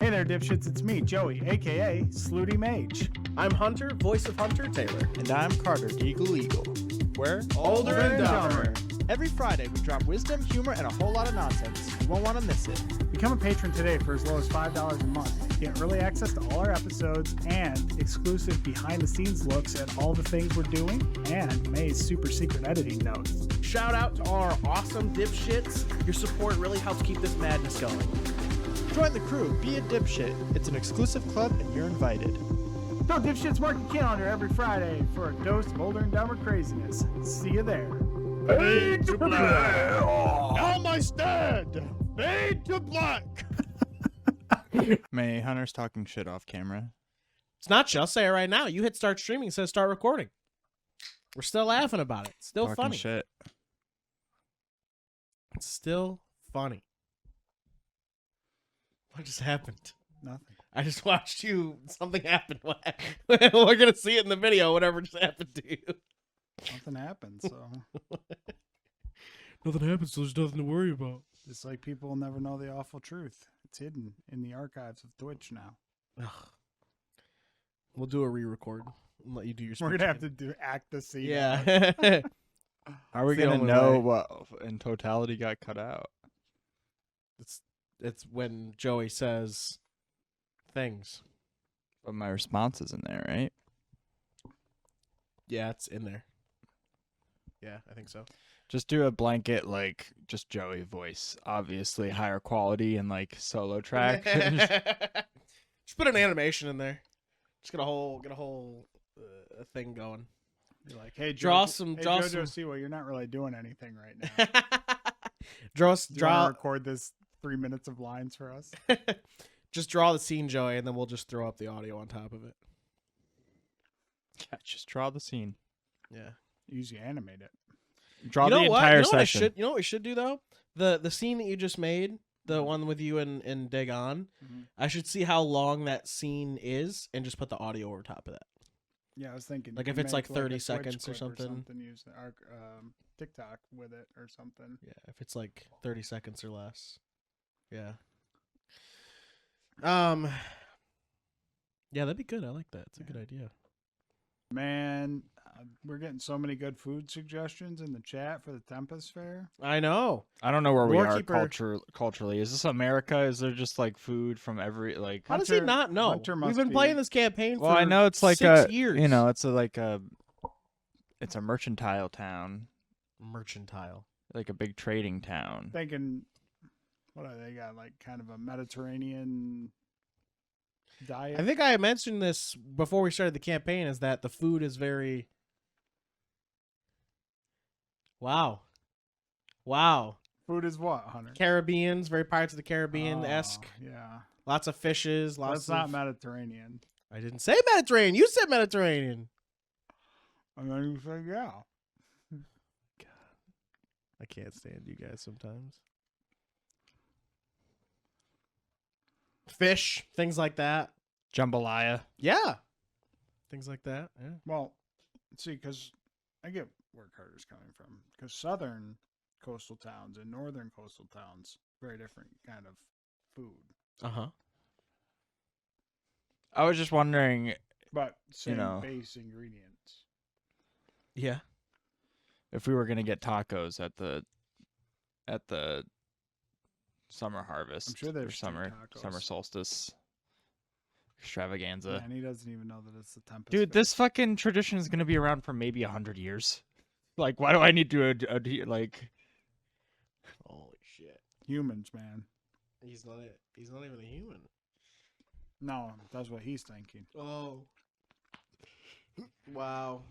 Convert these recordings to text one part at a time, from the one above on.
Hey there, dipshits, it's me, Joey, aka Slooty Mage. I'm Hunter, voice of Hunter Taylor. And I'm Carter, Deagle Eagle. We're Older and Dumber. Every Friday, we drop wisdom, humor, and a whole lot of nonsense. You won't want to miss it. Become a patron today for as low as $5 a month. Get early access to all our episodes and exclusive behind-the-scenes looks at all the things we're doing and May's super secret editing notes. Shout out to all our awesome dipshits. Your support really helps keep this madness going. Join the crew, be a dipshit. It's an exclusive club, and you're invited. So dipshits, mark your calendar every Friday for a dose of Older and Dumber craziness. See you there. Fade to black. Now my stand. Fade to black. May Hunter's talking shit off camera. It's not you. I'll say it right now. You hit start streaming, it says start recording. We're still laughing about it. It's still Talking funny. shit. It's still funny. What just happened? Nothing. I just watched you. Something happened. We're going to see it in the video, whatever just happened to you. Nothing happened, so Nothing happened, so there's nothing to worry about. it's like people will never know the awful truth. It's hidden in the archives of Twitch now. Ugh. We'll do a re-record and let you do your speech. We're gonna have to act the scene. Yeah. How are we It's the gonna only know way. what in totality got cut out? It's when Joey says things. But my response is in there, right? Yeah, it's in there. Yeah, I think so. Just do a blanket, like, just Joey voice. Obviously, higher quality and, like, solo track. Just put an animation in there. Just get a whole thing going. You're like, hey, Draw Jojo, some- hey, draw Jojo some- Siwa, you're not really doing anything right now. draw Do you wanna draw record this 3 minutes of lines for us? just draw the scene, Joey, and then we'll just throw up the audio on top of it. Yeah, just draw the scene. Yeah. Usually animate it. Draw You know the what? entire You know what I session. should? You know what we should do though? The scene that you just made, the one with you and Dig On. Mhm. I should see how long that scene is and just put the audio over top of that. Yeah, I was thinking. Like you if can it's like make, 30 a Twitch seconds or clip something. Use our TikTok with it or something. Yeah, if it's like 30 seconds or less. Yeah. Yeah, that'd be good. I like that. It's a good idea. Man, we're getting so many good food suggestions in the chat for the Tempest Fair. I know. I don't know where we are Warkeeper- culturally. Is this America? Is there just, like, food from every, like... How does he Hunter- not know? Hunter We've must been be- playing this campaign Well, for I know it's like 6 years. You know, it's it's a mercantile town, Mercantile. like a big trading town. Thinking, what are they got? Like kind of a Mediterranean diet. I think I mentioned this before we started the campaign, is that the food is very... Wow. Food is what, Hunter? Caribbeans, very Pirates of the Caribbean-esque. Oh, yeah, Lots of fishes, lots that's not of... Mediterranean. I didn't say Mediterranean. You said Mediterranean. And then you say, yeah. I can't stand you guys sometimes. Fish, things like that. Jambalaya. Yeah. Things like that. Yeah. Well, see, because I get where Carter's coming from. Because southern coastal towns and northern coastal towns, very different kind of food. Uh-huh. I was just wondering But same know. base ingredients. Yeah. if we were gonna get tacos at the summer harvest. I'm sure there's or street summer tacos. solstice extravaganza. And he doesn't even know that it's the Tempest Dude, Fair. this fucking tradition is gonna be around for maybe 100 years. Like, why do I need to like? Holy shit. Humans, man. He's not even a human. No, that's what he's thinking. Oh. Wow.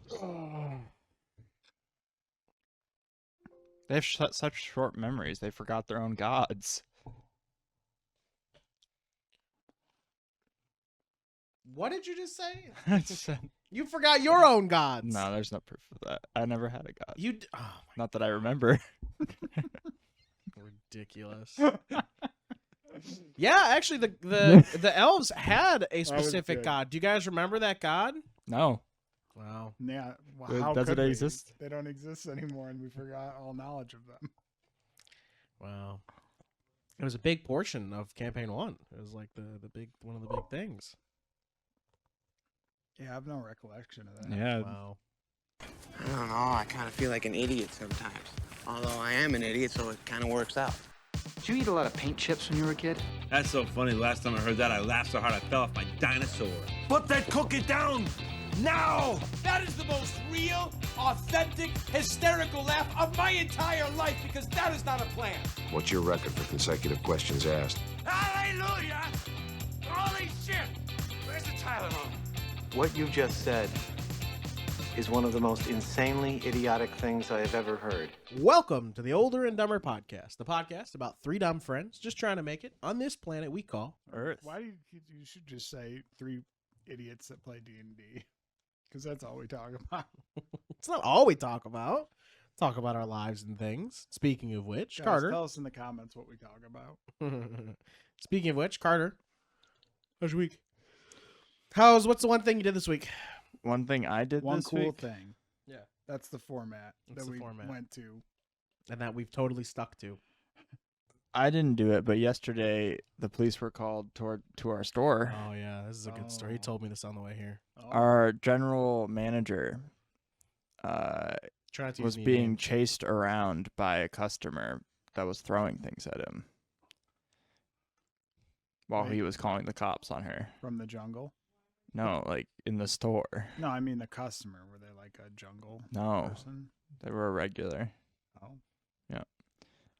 They have such short memories. They forgot their own gods. What did you just say? I just said, You forgot your own gods. no, there's no proof of that. I never had a god. Oh Not that I remember. my, ridiculous. Yeah, actually the elves had a was specific good. god. Do you guys remember that god? No. Wow. Yeah, well, how Does could it we? exist? They don't exist anymore, and we forgot all knowledge of them. Wow. It was a big portion of campaign 1. It was like one of the big things. Yeah, I have no recollection of that. Yeah. Wow. I don't know. I kind of feel like an idiot sometimes. Although I am an idiot, so it kind of works out. Did you eat a lot of paint chips when you were a kid? That's so funny. Last time I heard that, I laughed so hard I fell off my dinosaur. Put that cookie down now! That is the most real, authentic, hysterical laugh of my entire life because that is not a plan. What's your record for consecutive questions asked? Hallelujah! Holy shit! Where's the Tylenol? What you just said is one of the most insanely idiotic things I have ever heard. Welcome to the Older and Dumber podcast, the podcast about 3 dumb friends just trying to make it on this planet we call Earth. Why do you should just say 3 idiots that play D&D? Because that's all we talk about. It's not all we talk about. Talk about our lives and things. Speaking of which, Guys, Carter. tell us in the comments what we talk about. Speaking of which, Carter, how's your week? What's the one thing you did this week? One thing I did One this cool week. thing. Yeah. That's the format That's that the we format. went to. And that we've totally stuck to. I didn't do it, but yesterday the police were called to our store. Oh, yeah. This is a good story. He told me this on the way here. Oh, Our general manager Trying to was use being names. chased around by a customer that was throwing things at him while Right. he was calling the cops on her. from the jungle. No, like in the store. No, I mean the customer. Were they like a jungle No, person? they were a regular. Oh.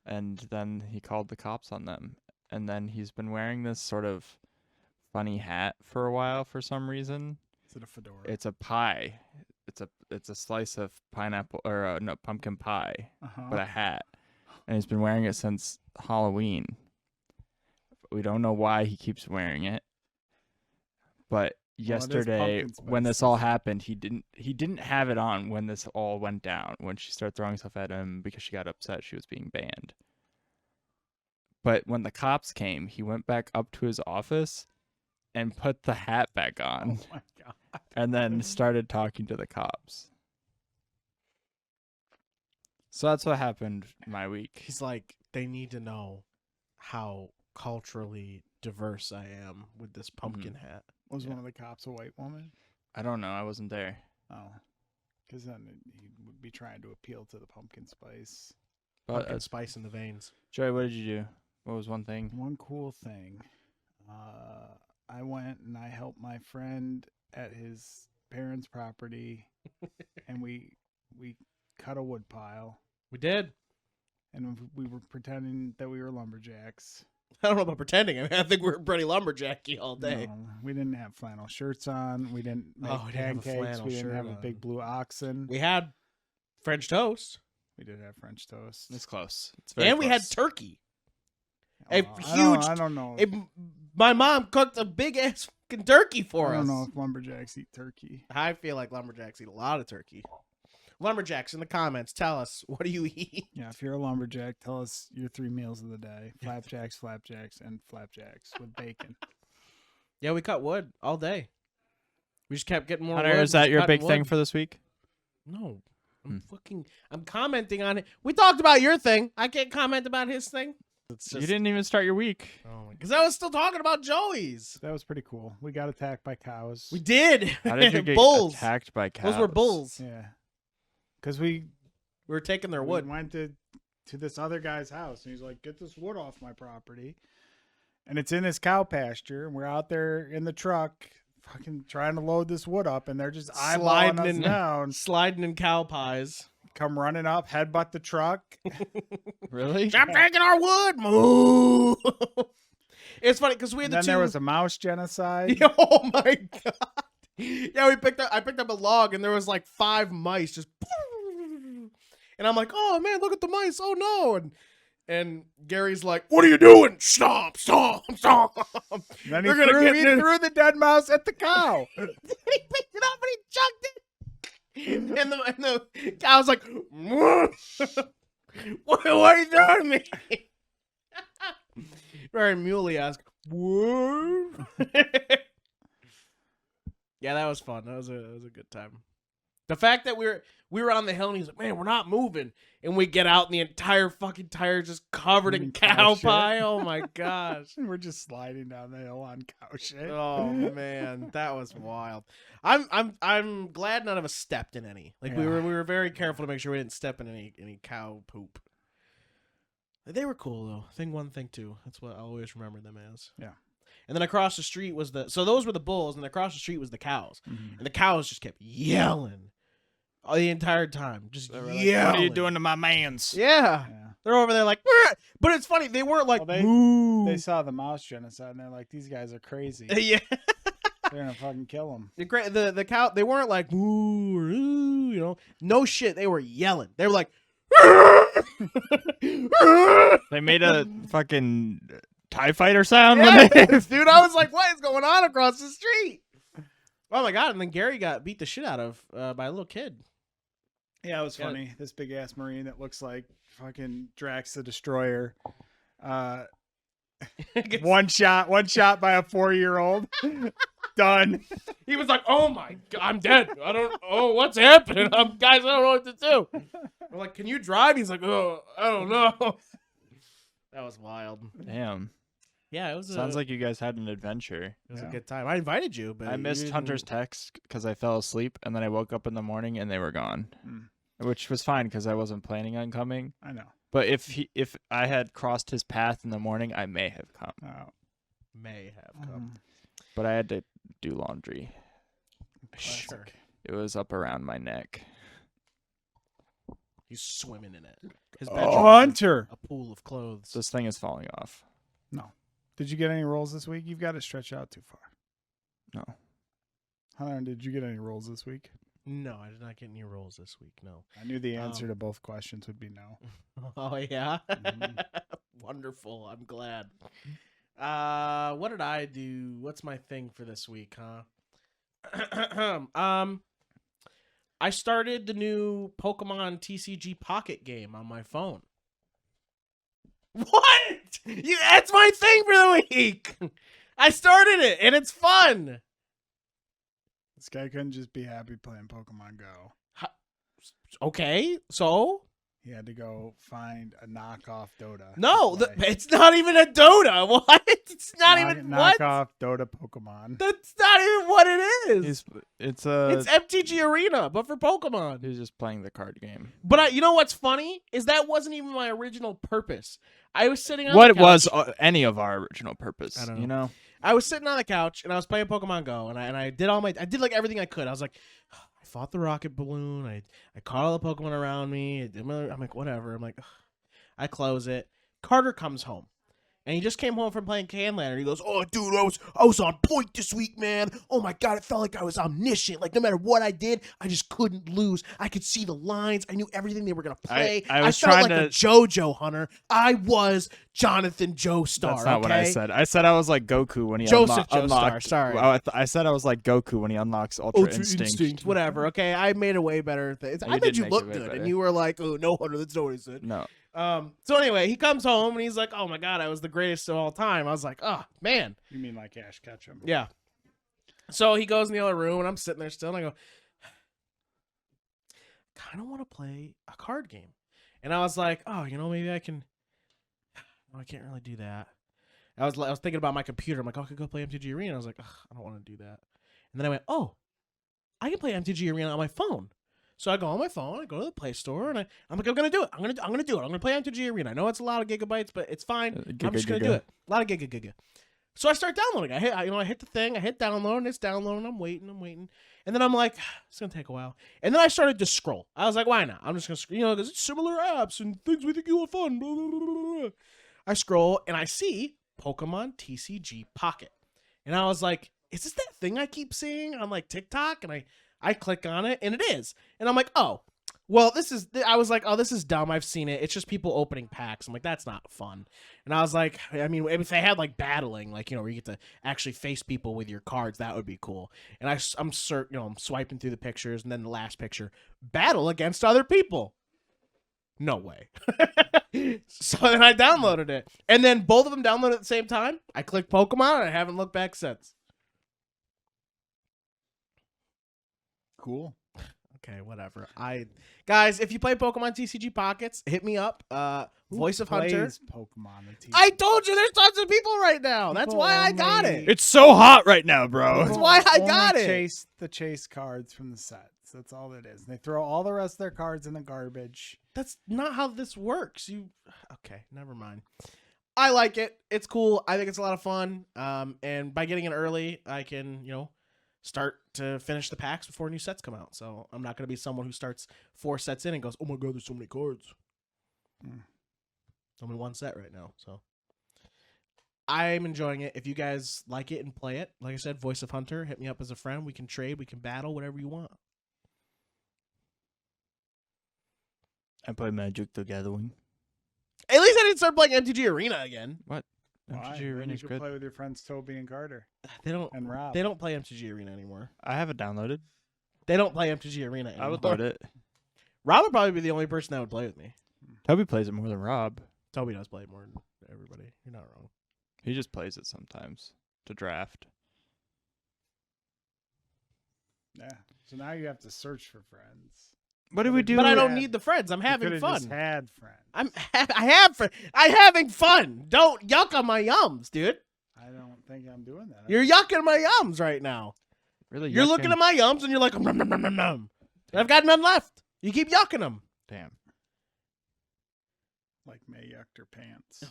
And then he called the cops on them. And then he's been wearing this sort of funny hat for a while for some reason. Is it a fedora? It's a pie. It's a slice of pineapple or no pumpkin pie Uh-huh. with a hat, and he's been wearing it since Halloween. We don't know why he keeps wearing it, but yesterday pumpkin when spice this all season. happened, he didn't have it on when this all went down. When she started throwing stuff at him because she got upset she was being banned. But when the cops came, he went back up to his office and put the hat back on. Oh my god. And then started talking to the cops. So that's what happened my week. He's like, they need to know how culturally diverse I am with this pumpkin hat. Was Yeah. one of the cops a white woman? I don't know. I wasn't there. Oh. Because then he would be trying to appeal to the pumpkin spice. But Pumpkin spice in the veins. Joey, what did you do? What was one thing? One cool thing. I went and I helped my friend at his parents' property, and we cut a wood pile, We did. and we were pretending that we were lumberjacks. I don't know about pretending. I mean, I think we were pretty lumberjacky all day. No, we didn't have flannel shirts on. We didn't make Oh, we didn't have a pancakes. flannel We didn't shirt have a on. big blue oxen. We had French toast. We did have French toast. It's close. It's And we had close. turkey. Oh, a huge- I don't know. My mom cooked a big ass fucking turkey for I us. don't know if lumberjacks eat turkey. I feel like lumberjacks eat a lot of turkey. Lumberjacks in the comments, tell us, what do you eat? Yeah, if you're a lumberjack, tell us your 3 meals of the day: flapjacks, and flapjacks with bacon. Yeah, we cut wood all day. We just kept getting more Hunter, wood. is that just your cutting big thing wood. for this week? No. I'm commenting on it. We talked about your thing. I can't comment about his thing. It's You didn't even start your week. Because I was still talking about Joey's. That was pretty cool. We got attacked by cows. We did. How did you get bulls. attacked by cows? Those were bulls. Yeah, because we We were taking their we wood. went to this other guy's house, and he's like, "Get this wood off my property," and it's in his cow pasture, and we're out there in the truck, fucking trying to load this wood up, and they're just eyeballing us down. Sliding in cow pies. Come running up, headbutt the truck. Really? Stop taking our wood. Moo. It's funny because we had And the then two. there was a mouse genocide. Oh my god! Yeah, I picked up a log and there was like 5 mice just, and I'm like, oh man, look at the mice! Oh no! And Gary's like, what are you doing? Stop! Stop! Stop! Then he They're gonna threw, get he in- threw the dead mouse at the cow. He picked it up and he chucked it. And the cow's like, what are you doing to me? Very muley asked, what? Yeah, that was fun. That was a good time. The fact that we were on the hill and he's like, man, we're not moving. And we get out and the entire fucking tire is just covered in cow shit. pie. Oh my gosh. We're just sliding down the hill on cow shit. Oh man, that was wild. I'm glad none of us stepped in any. Like we were very careful to make sure we didn't step in any cow poop. They were cool though. Thing 1, thing 2. That's what I always remember them as. Yeah. And then across the street was those were the bulls, and across the street was the cows. And the cows just kept yelling the entire time. Just yelling. Like, what are you doing to my mans? Yeah. They're over there like, "Rrr!" But it's funny, they weren't like, they saw the mouse genocide and they're like, these guys are crazy. Yeah. They're gonna fucking kill them. The cow, they weren't like, ooh, or, ooh, you know, no shit. They were yelling. They were like, They made a fucking TIE fighter sound. Yes, when they... dude, I was like, what is going on across the street? Oh my god! And then Gary got beat the shit out of by a little kid. Yeah, it was funny. This big ass Marine that looks like fucking Drax the Destroyer. One shot by a 4-year-old. Done. He was like, "Oh my god, I'm dead. What's happening? Guys, I don't know what to do." We're like, "Can you drive?" He's like, "Oh, I don't know." That was wild. Damn. Yeah, it was. Sounds like you guys had an adventure. It was a good time. I invited you, but I missed Hunter's text because I fell asleep, and then I woke up in the morning and they were gone, which was fine because I wasn't planning on coming. I know. But if I had crossed his path in the morning, I may have come. Oh. May have come. But I had to do laundry. Sure. It was up around my neck. He's swimming in it. His Hunter! A pool of clothes. This thing is falling off. No. Did you get any rolls this week? You've got to stretch out too far. No. Hunter, did you get any rolls this week? No, I did not get any rolls this week. No. I knew the answer to both questions would be no. Oh yeah. Wonderful. I'm glad. What did I do? What's my thing for this week, huh? I started the new Pokemon TCG Pocket game on my phone. What? That's my thing for the week. I started it and it's fun. This guy couldn't just be happy playing Pokemon Go. Okay, so he had to go find a knockoff Dota. No, it's not even a Dota. What? It's not even what? Knockoff Dota Pokemon. That's not even what it is. It's MTG Arena, but for Pokemon. He's just playing the card game. But you know what's funny is that wasn't even my original purpose. I was sitting on what the couch. was any of our original purpose? I don't know. You know, I was sitting on the couch and I was playing Pokemon Go, and I did like everything I could. I was like, I fought the rocket balloon. I caught all the Pokemon around me. I'm like, whatever. I'm like, ugh. I close it. Carter comes home. And he just came home from playing Can Lantern. He goes, "Oh, dude, I was on point this week, man. Oh my god, it felt like I was omniscient. Like no matter what I did, I just couldn't lose. I could see the lines. I knew everything they were gonna play. I was felt trying like a JoJo Hunter. I was Jonathan Joestar." That's not what I okay? said. I said I was like Goku when he Joseph unlocked. Joestar, sorry. I said I was like Goku when he unlocks Ultra Instinct. Whatever. Okay, I made a way better thing. I made you look good, and you were like, "Oh no, Hunter, that's not what he said." No. So anyway, he comes home and he's like, "Oh my god, I was the greatest of all time." I was like, "Oh man." You mean like Ash Ketchum? Yeah. So he goes in the other room and I'm sitting there still and I go, kind of want to play a card game. And I was like, oh, maybe I can. No, I can't really do that. I was thinking about my computer. I'm like, oh, I could go play MTG Arena. I was like, I don't want to do that. And then I went, oh, I can play MTG Arena on my phone. So I go on my phone, I go to the Play Store, and I'm like, I'm gonna do it. I'm gonna do it. I'm gonna play MTG Arena. I know it's a lot of gigabytes, but it's fine. I'm just gonna do it. A lot of giga. So I start downloading. I hit the thing. I hit download, and it's downloading. I'm waiting, and then I'm like, it's gonna take a while. And then I started to scroll. I was like, why not? I'm just gonna, because it's similar apps and things we think you'll fun. Blah, blah, blah, blah. I scroll and I see Pokemon TCG Pocket, and I was like, is this that thing I keep seeing on like TikTok? And I click on it, and it is. And I'm like, oh, well, I was like, oh, this is dumb. I've seen it. It's just people opening packs. I'm like, that's not fun. And I was like, I mean, if they had like battling, like, where you get to actually face people with your cards, that would be cool. And I'm swiping through the pictures, and then the last picture, battle against other people. No way. So then I downloaded it. And then both of them downloaded at the same time. I clicked Pokemon, and I haven't looked back since. Cool. Okay, whatever. Guys, if you play Pokemon TCG Pockets, hit me up. Voice of Hunter. Plays Pokemon on TV. I told you there's tons of people right now. That's People why I got only- it. It's so hot right now, bro. That's why I Only got it. Chase the chase cards from the sets. That's all it is. They throw all the rest of their cards in the garbage. That's not how this works. Okay, never mind. I like it. It's cool. I think it's a lot of fun. And by getting it early, I can, start to finish the packs before new sets come out. So I'm not going to be someone who starts 4 sets in and goes, oh my God, there's so many cards. Only 1 set right now. So I'm enjoying it. If you guys like it and play it, like I said, Voice of Hunter, hit me up as a friend. We can trade, we can battle, whatever you want. I play Magic the Gathering. At least I didn't start playing MTG Arena again. What? Why? MTG Then Arena's you could good. play with your friends Toby and Carter They don't and Rob. They don't play MTG Arena anymore. I have it downloaded. They don't play MTG Arena anymore. I would load it. Rob would probably be the only person that would play with me. Toby plays it more than Rob. Toby does play it more than everybody. You're not wrong. He just plays it sometimes to draft. Yeah. So now you have to search for friends. What do we do? But I don't Yeah. need the friends. I'm You having could've fun. just had friends. I'm having fun. Don't yuck on my yums, dude. I don't think I'm doing that. You're yucking my yums right now. Really? You're looking at my yums and you're like, nom, nom, nom, nom, nom. And I've got none left. You keep yucking them. Damn. Like May yucked her pants.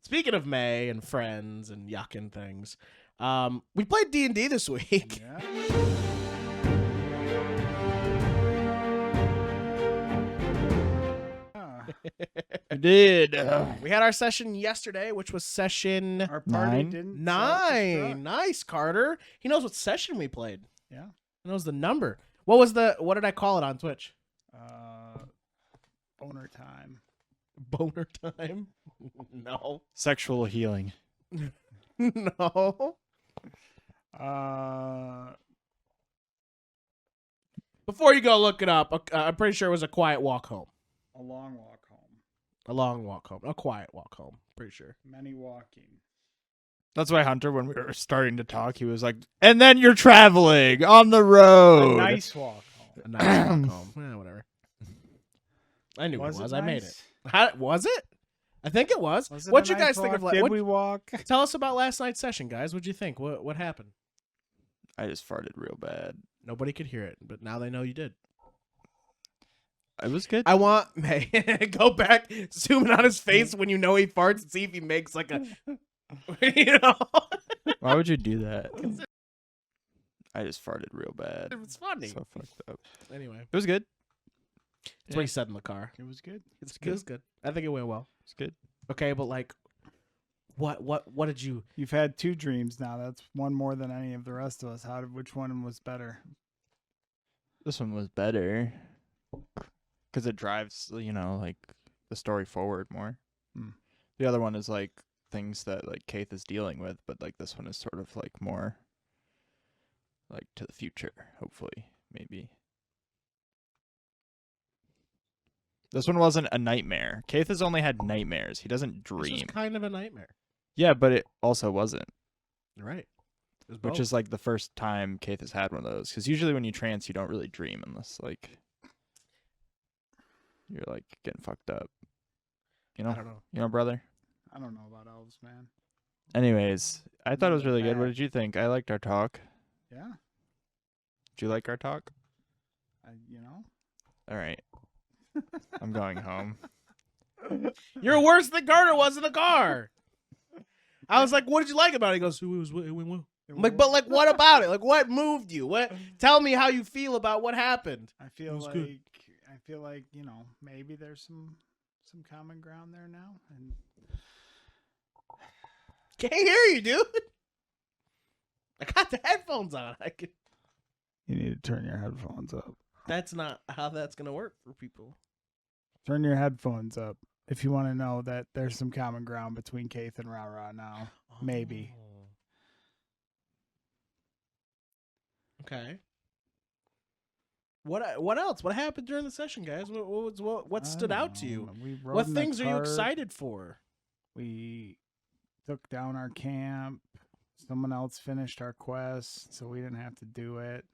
Speaking of May and friends and yucking things, we played D&D this week. Yeah. I did. We had our session yesterday, which was session Our party 9? didn't 9. Nice, Carter. He knows what session we played. Yeah. He knows the number. What did I call it on Twitch? Owner time. Boner time? No. Sexual healing. No. Before you go look it up, I'm pretty sure it was a quiet walk home. A long walk home. A long walk home. A quiet walk home. Pretty sure. Many walking. That's why Hunter, when we were starting to talk, he was like, and then you're traveling on the road. A nice walk home. A nice walk home. Whatever. I knew Was it was. it I made nice? it. Was it? I think it was. Was it What'd a you nice guys think of walk? that? Did we walk? Tell us about last night's session, guys. What'd you think? What happened? I just farted real bad. Nobody could hear it, but now they know you did. It was good. I want May go back, zoom in on his face when you know he farts, and see if he makes like a, Why would you do that? I just farted real bad. It's funny. So fucked up. Anyway, It was good. that's what he said in the car. It was good. It was good. I think it went well. It's good. Okay, but like, what did you? You've had 2 dreams now. That's one more than any of the rest of us. Which one was better? This one was better because it drives, like the story forward more. Hmm. The other one is like things that like Kaith is dealing with, but like this one is sort of like more like to the future, hopefully, maybe. This one wasn't a nightmare. Kaith has only had nightmares. He doesn't This was dream. kind of a nightmare. Yeah, but it also wasn't, You're right. It was which both. is like the first time Kaith has had one of those. Because usually when you trance, you don't really dream unless like you're like getting fucked up. I don't know. Brother? I don't know about elves, man. Anyways, I thought it was really good. What Bad. did you think? I liked our talk. Yeah. Did you like our talk? All right. I'm going home. You're worse than Carter was in the car. I was like, "What did you like about it?" He goes, "It went well." I'm like, but like, what about it? Like, what moved you? What? Tell me how you feel about what happened. I feel was like good. maybe there's some common ground there now, and Can't hear you, dude. I got the headphones on. you need to turn your headphones up. That's not how that's gonna work for people. Turn your headphones up if you want to know that there's some common ground between Kaith and Ra now. Maybe. Okay. What else? What happened during the session, guys? What stood out to you? We rode What in the things are you cart. excited for? We took down our camp. Someone else finished our quest, so we didn't have to do it.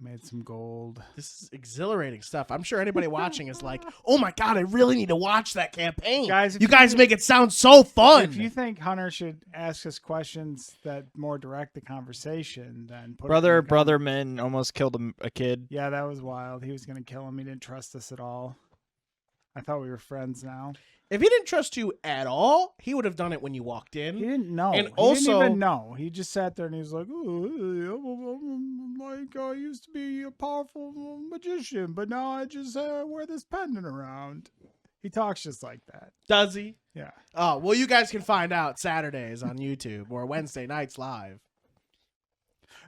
Made some gold. This is exhilarating stuff. I'm sure anybody watching is like, "Oh my god, I really need to watch that campaign." Guys, you guys make it sound so fun. If you think Hunter should ask us questions that more direct the conversation, then put it in Brother the comments. Brotherman almost killed a kid. Yeah, that was wild. He was gonna kill him. He didn't trust us at all. I thought we were friends now. If he didn't trust you at all, he would have done it when you walked in. He didn't know. And He also- didn't even know. He just sat there and he was like, like I used to be a powerful magician, but now I just wear this pendant around. He talks just like that. Does he? Yeah. Oh, well, you guys can find out Saturdays on YouTube or Wednesday nights live.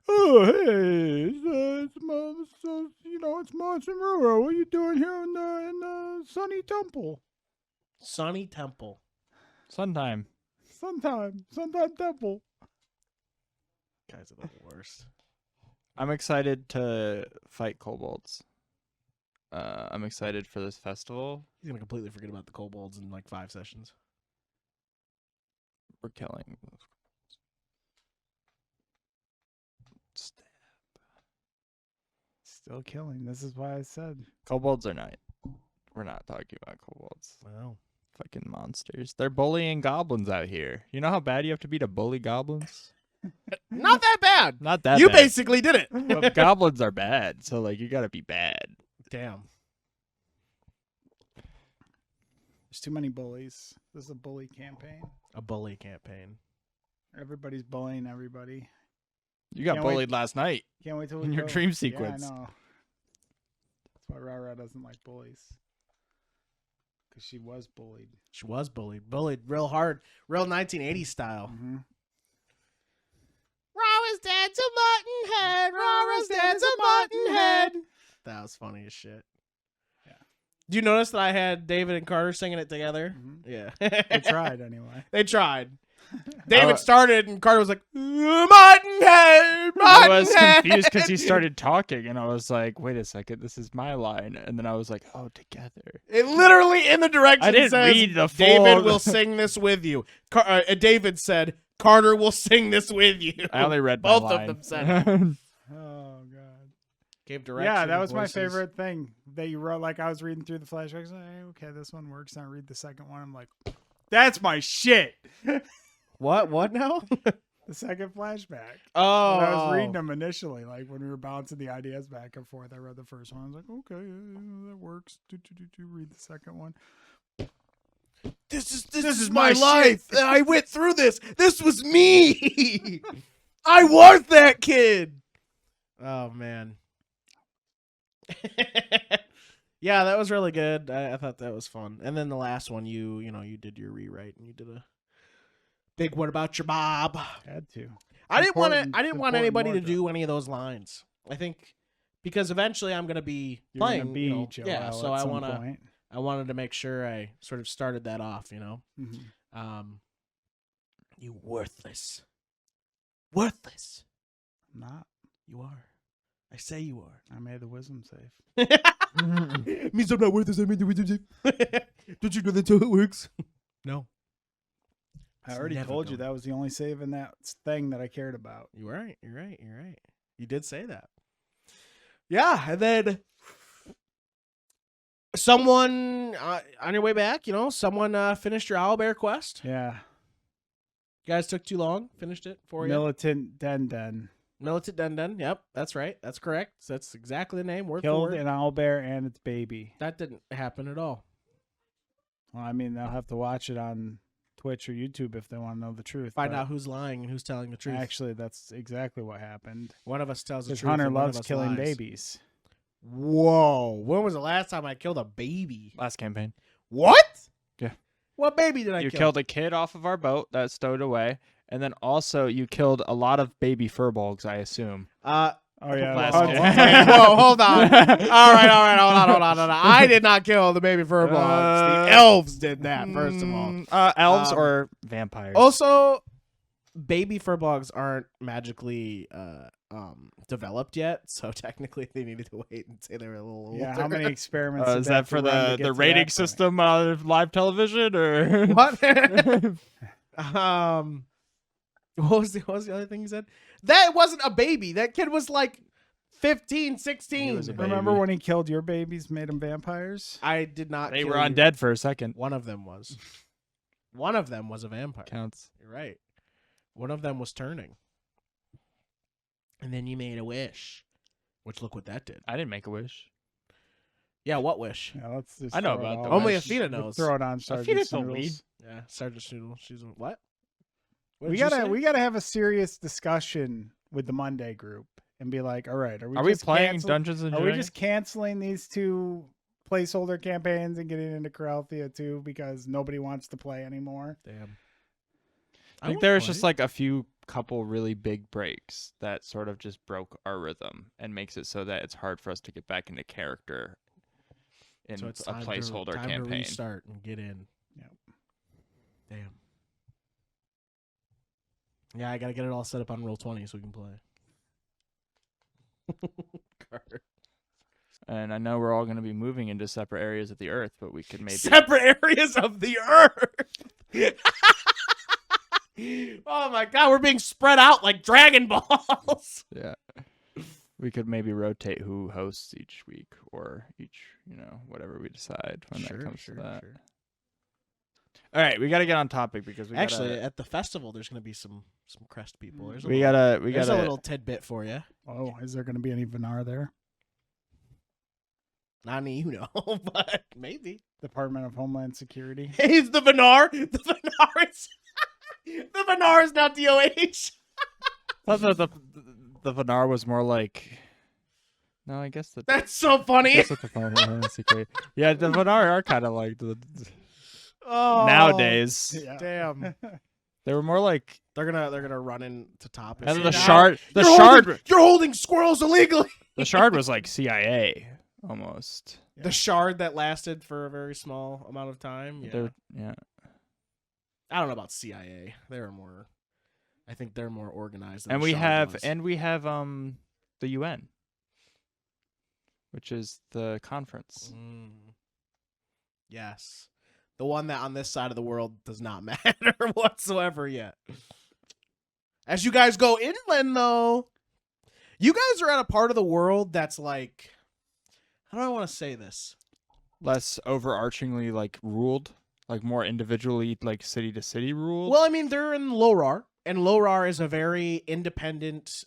Oh, hey, it's Mons and Rura. What are you doing here in the Sunny Temple? Sunny Temple. Sometime. Sometime Temple. Guys are the worst. I'm excited to fight kobolds. I'm excited for this festival. He's gonna completely forget about the kobolds in like 5 sessions. We're killing. Stab. Still killing. This is why I said. Kobolds are not. We're not talking about kobolds. Wow. Fucking monsters. They're bullying goblins out here. You know how bad you have to be to bully goblins? Not that bad. Not that You bad. basically did it. But goblins are bad, so like you gotta be bad. Damn. There's too many bullies. This is a bully campaign. A bully campaign. Everybody's bullying everybody. You got Can't wait- bullied last night. Can't wait till we In your go. dream sequence. Yeah, I know. That's why Rara doesn't like bullies. Because she was bullied. She was bullied. Bullied real hard. Real 1980s style. Mm-hmm. Rara's dad's a mutton head. Rara's dad's a mutton head. That was funny as shit. Yeah. Do you notice that I had David and Carter singing it together? Mhm. Yeah. They tried anyway. They tried. David started and Carter was like, mutton head, I mutton was head. confused because he started talking, and I was like, "Wait a second, this is my line." And then I was like, "Oh, together." It literally in the direction I didn't says, read the David full- will sing this with you. David said, Carter will sing this with you. I only read my Both line. of them said it. Oh, God. Gave direction. Yeah, that was my voices. favorite thing that you wrote. Like, I was reading through the flashbacks. Like, okay, this one works. And I read the second one. I'm like, that's my shit. What now? The second flashback. Oh. When I was reading them initially, like when we were bouncing the ideas back and forth, I read the first one. I was like, okay, that works. Read the second one. This is my life. I went through this. This was me. I was that kid. Oh man. Yeah, that was really good. I thought that was fun. And then the last one, you did your rewrite and you did a big "What about your Bob?" Had to. I didn't want Important anybody to wardrobe. do any of those lines. I think because eventually I'm gonna be You're playing. gonna be you know, Joel yeah, so at I some wanna. point. I wanted to make sure I sort of started that off, you know. Mhm. You worthless. Worthless. I'm not. You are. I say you are. I made the wisdom save. Means I'm not worthless. I made the wisdom save. Don't you know that's how it works? No. I It's already never told you going. that was the only save in that thing that I cared about. You're right. You're right. You're right. You did say that. Yeah, and then someone on your way back, someone finished your owlbear quest. Yeah. You guys took too long. Finished it for you. Militant Den. Militant Dun. Yep, that's right. That's correct. That's exactly the name. Word for Killed word. an owlbear and its baby. That didn't happen at all. Well, I mean, they'll have to watch it on Twitch or YouTube if they want to know the truth. Find but out who's lying and who's telling the truth. Actually, that's exactly what happened. One of us tells the Because truth. Hunter and one loves of us killing lies. babies. Whoa! When was the last time I killed a baby? Last campaign. What? Yeah. What baby did I You kill? killed a kid off of our boat that stowed away, and then also you killed a lot of baby furbolgs, I assume. Oh, yeah. Last well, game. Okay, whoa, hold on. All right, hold on. I did not kill the baby furbolgs. The elves did that, first of all. Elves or vampires. Also, baby furbolgs aren't magically developed yet, so technically they needed to wait until they were a little older. Yeah, how many experiments did is they that have for to run to the get to rating that point? system on live television or What? What was the other thing he said? That wasn't a baby. That kid was like 15, 16. He was a baby. Remember when he killed your babies, made them vampires? I did not. They kill were you. undead for a second. One of them was. One of them was a vampire. Counts. You're right. One of them was turning. And then you made a wish. Which, look what that did. I didn't make a wish. Yeah, what wish? Yeah, let's just I know throw it about all the out. Only wish. Athena We'll knows. throw it on Sergeant Athena's the Snoodles. lead. Yeah, Sergeant Snoodle. She's a, what? What We did you gotta say? we gotta have a serious discussion with the Monday group and be like, all right, Are we just playing cancel- Dungeons and Are Dragons? we just canceling these 2 placeholder campaigns and getting into Corelthia too because nobody wants to play anymore? Damn. I think there's just like a couple really big breaks that sort of just broke our rhythm and makes it so that it's hard for us to get back into character in So it's a time placeholder to campaign. restart and get in. Yep. Damn. Yeah, I gotta get it all set up on Roll20 so we can play. Carter. And I know we're all going to be moving into separate areas of the earth, but we could maybe Separate areas of the earth. Oh my god, we're being spread out like Dragon Balls. yeah. We could maybe rotate who hosts each week or each, whatever we decide when that comes to that. Sure. All right, we got to get on topic because we Actually, gotta, at the festival, there's gonna be some crest people. There's a we little, got there's a to little tidbit for you. Oh, is there gonna be any Vinar there? Not any, but maybe. Department of Homeland Security. He's the Vinar. The Vinar is the Vinar is not DOH. I thought the Vinar was more like. No, I guess that. That's so funny. That's what the Homeland Security. Yeah, the Vinar are kind of like the Oh, nowadays. Yeah. damn. They were more like. They're gonna run into topics. And the Now, shard. The you're shard. holding, you're holding squirrels illegally. The shard was like CIA almost. The shard that lasted for a very small amount of time. Yeah. Yeah. I don't know about CIA. They're more. I think they're more organized. Than And the we Shard have was. the UN, which is the conference. Yes, the one that on this side of the world does not matter whatsoever yet. As you guys go inland, though, you guys are at a part of the world that's like, how do I want to say this? Less overarchingly like ruled, like more individually like city to city ruled. Well, I mean, they're in Lorar, and Lorar is a very independent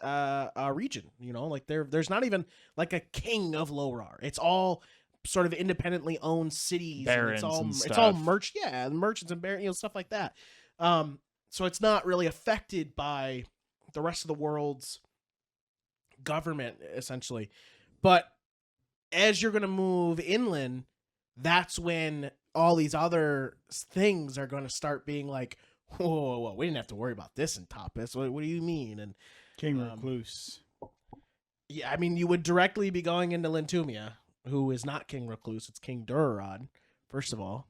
region. Like there's not even like a king of Lorar. It's all sort of independently owned cities. Barons and and it's stuff. all merchants and barons, stuff like that. So it's not really affected by the rest of the world's government, essentially. But as you're going to move inland, that's when all these other things are going to start being like, whoa, we didn't have to worry about this in Tapas. What do you mean? And King Recluse. yeah, I mean, you would directly be going into Lintumia, who is not King Recluse. It's King Durarod, first of all.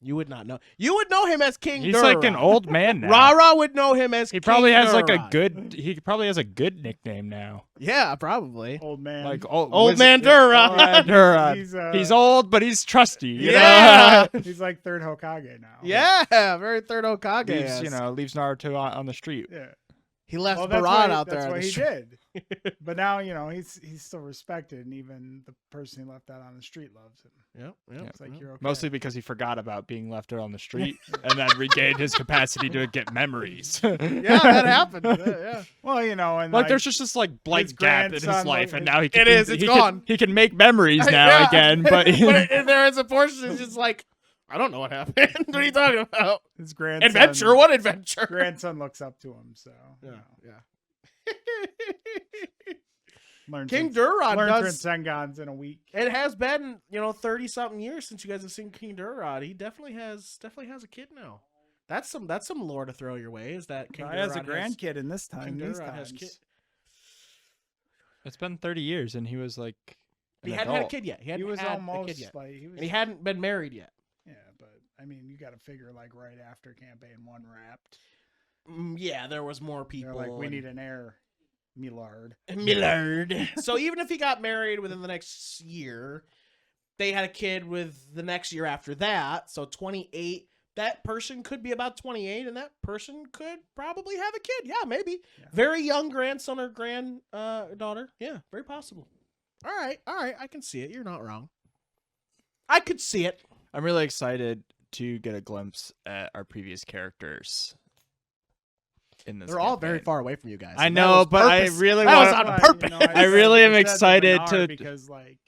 You would not know. You would know him as King He's Durarod. like an old man now. Rara would know him as He King probably has like a Durarod. good. He probably has a good nickname now. Yeah, probably. Old man. Like Old man Durarod. Yeah, Durarod. He's, He's old, but he's trusty. you know? Yeah. He's like third Hokage now. Yeah, very third Hokage. leaves leaves Naruto on the street. Yeah. He left Well, that's Barad what out there. That's on what the he street. did. But now, he's still respected, and even the person he left out on the street loves him. Yep. It's like you're okay. Mostly because he forgot about being left out on the street and then regained his capacity to get memories. Yeah, that happened. Yeah. Well, and Like there's just this like blank his gap in his grandson, life, like, and now he It is, it's gone. He can make memories now Yeah. again, but and there is a portion that's just like, I don't know what happened. What are you talking about? his grandson. Adventure? What adventure? Grandson looks up to him, so Yeah. learn King some, Durarod learn does. Sengans in a week. It has been 30-something years since you guys have seen King Durarod. He definitely has a kid now. That's some lore to throw your way. Is that King He Durarod has a grandkid in this time. King These Durarod has times. kid. it's been 30 years, and he was like He an hadn't had a adult. kid yet. He He hadn't was had a almost kid yet, like he was. and he hadn't been married yet. Yeah, but I mean, you got to figure like right after campaign 1 wrapped. Yeah, there was more people. They're like, we and- need an heir, Millard. Millard. So even if he got married within the next year, they had a kid with the next year after that. So 28 that person could be about 28 and that person could probably have a kid. Yeah, maybe. Yeah. Very young grandson or granddaughter. Yeah, very possible. All right. I can see it. You're not wrong. I could see it. I'm really excited to get a glimpse at our previous characters in this. They're all very campaign. far away from you guys. I and that know, was but I purpose. really that was want- on purpose. I really am said the excited Bernard to- because like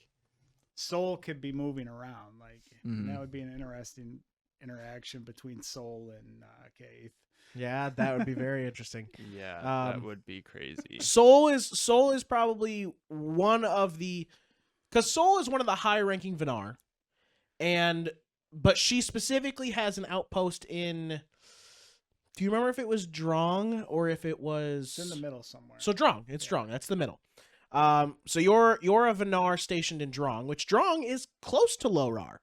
Soul could be moving around, like and that would be an interesting interaction between Soul and Keith. Yeah, that would be very interesting. Yeah, that would be crazy. Soul is probably one of the, because Soul is one of the high-ranking Vinar, but she specifically has an outpost in. Do you remember if it was Drong or if it was? It's in the middle somewhere. So Drong, it's Drong. That's the middle. So you're a Vinar stationed in Drong, which Drong is close to Lorar.